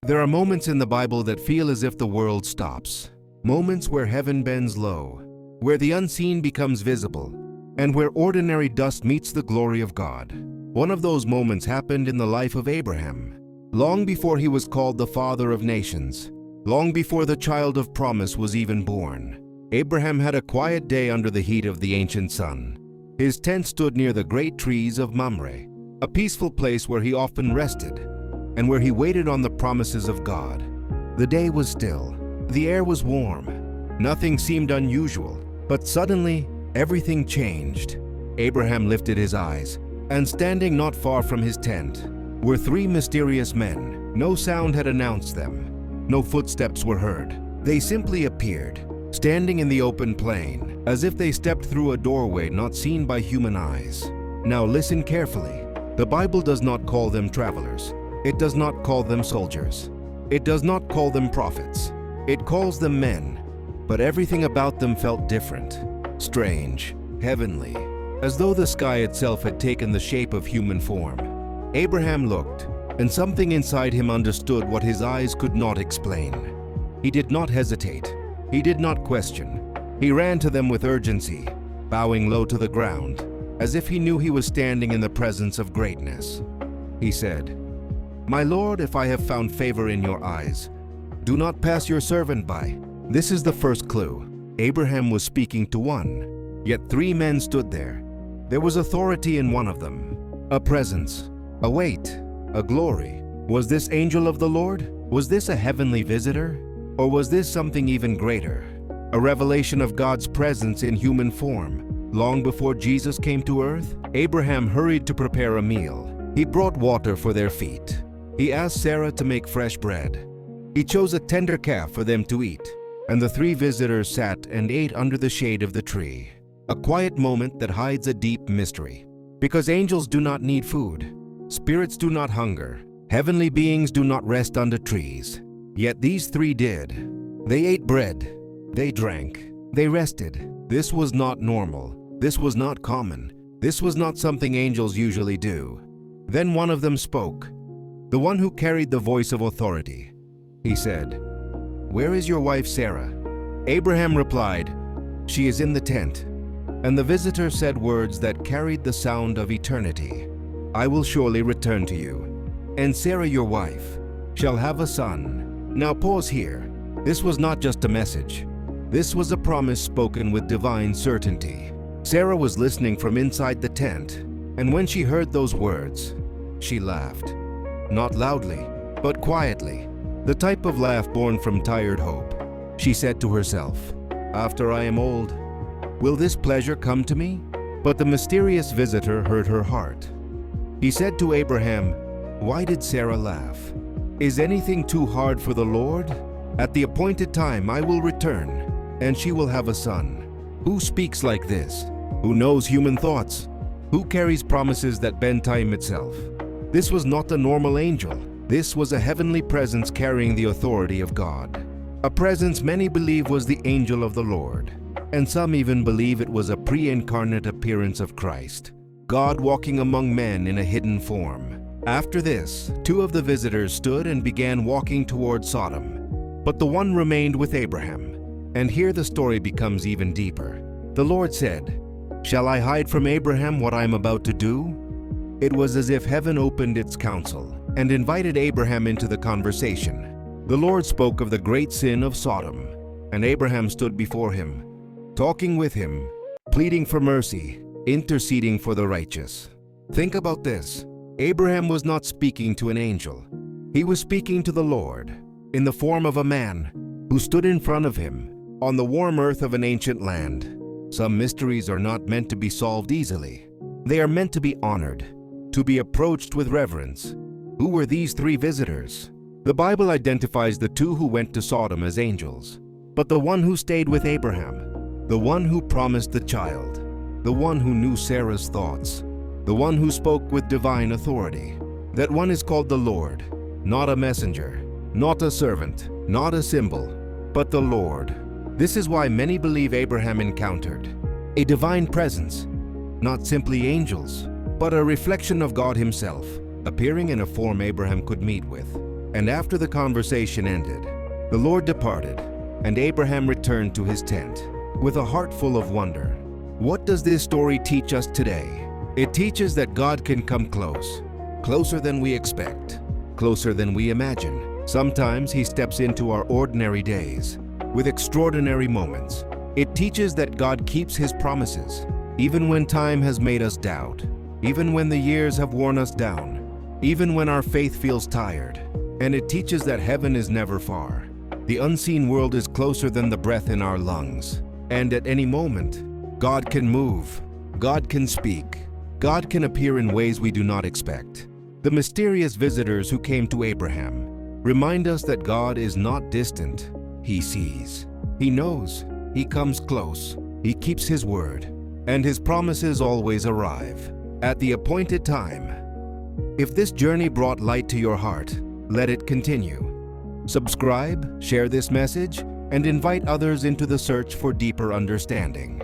There are moments in the Bible that feel as if the world stops. Moments where heaven bends low, where the unseen becomes visible, and where ordinary dust meets the glory of God. One of those moments happened in the life of Abraham. Long before he was called the father of nations, long before the child of promise was even born, Abraham had a quiet day under the heat of the ancient sun. His tent stood near the great trees of Mamre, a peaceful place where he often rested, and where he waited on the promises of God. The day was still. The air was warm. Nothing seemed unusual, but suddenly, everything changed. Abraham lifted his eyes, and standing not far from his tent were three mysterious men. No sound had announced them. No footsteps were heard. They simply appeared, standing in the open plain, as if they stepped through a doorway not seen by human eyes. Now listen carefully. The Bible does not call them travelers. It does not call them soldiers. It does not call them prophets. It calls them men. But everything about them felt different, strange, heavenly, as though the sky itself had taken the shape of human form. Abraham looked, and something inside him understood what his eyes could not explain. He did not hesitate. He did not question. He ran to them with urgency, bowing low to the ground, as if he knew he was standing in the presence of greatness. He said, "My Lord, if I have found favor in your eyes, do not pass your servant by." This is the first clue. Abraham was speaking to one, yet three men stood there. There was authority in one of them, a presence, a weight, a glory. Was this angel of the Lord? Was this a heavenly visitor? Or was this something even greater? A revelation of God's presence in human form. Long before Jesus came to earth, Abraham hurried to prepare a meal. He brought water for their feet. He asked Sarah to make fresh bread. He chose a tender calf for them to eat, and the three visitors sat and ate under the shade of the tree. A quiet moment that hides a deep mystery. Because angels do not need food. Spirits do not hunger. Heavenly beings do not rest under trees. Yet these three did. They ate bread. They drank. They rested. This was not normal. This was not common. This was not something angels usually do. Then one of them spoke, the one who carried the voice of authority. He said, "Where is your wife Sarah?" Abraham replied, "She is in the tent." And the visitor said words that carried the sound of eternity. "I will surely return to you, and Sarah your wife shall have a son." Now pause here. This was not just a message. This was a promise spoken with divine certainty. Sarah was listening from inside the tent, and when she heard those words, she laughed. Not loudly, but quietly. The type of laugh born from tired hope. She said to herself, "After I am old, will this pleasure come to me?" But the mysterious visitor heard her heart. He said to Abraham, "Why did Sarah laugh? Is anything too hard for the Lord? At the appointed time I will return, and she will have a son." Who speaks like this? Who knows human thoughts? Who carries promises that bend time itself? This was not a normal angel. This was a heavenly presence carrying the authority of God. A presence many believe was the angel of the Lord, and some even believe it was a pre-incarnate appearance of Christ, God walking among men in a hidden form. After this, two of the visitors stood and began walking toward Sodom, but the one remained with Abraham. And here the story becomes even deeper. The Lord said, "Shall I hide from Abraham what I am about to do?" It was as if heaven opened its counsel and invited Abraham into the conversation. The Lord spoke of the great sin of Sodom, and Abraham stood before him, talking with him, pleading for mercy, interceding for the righteous. Think about this. Abraham was not speaking to an angel. He was speaking to the Lord, in the form of a man who stood in front of him on the warm earth of an ancient land. Some mysteries are not meant to be solved easily. They are meant to be honored, to be approached with reverence. Who were these three visitors? The Bible identifies the two who went to Sodom as angels, but the one who stayed with Abraham, the one who promised the child, the one who knew Sarah's thoughts, the one who spoke with divine authority. That one is called the Lord, not a messenger, not a servant, not a symbol, but the Lord. This is why many believe Abraham encountered a divine presence, not simply angels, but a reflection of God himself, appearing in a form Abraham could meet with. And after the conversation ended, the Lord departed, and Abraham returned to his tent with a heart full of wonder. What does this story teach us today? It teaches that God can come close, closer than we expect, closer than we imagine. Sometimes He steps into our ordinary days with extraordinary moments. It teaches that God keeps His promises, even when time has made us doubt, even when the years have worn us down, even when our faith feels tired. And it teaches that heaven is never far. The unseen world is closer than the breath in our lungs. And at any moment, God can move, God can speak, God can appear in ways we do not expect. The mysterious visitors who came to Abraham remind us that God is not distant. He sees, He knows, He comes close, He keeps His word, and His promises always arrive at the appointed time. If this journey brought light to your heart, let it continue. Subscribe, share this message, and invite others into the search for deeper understanding.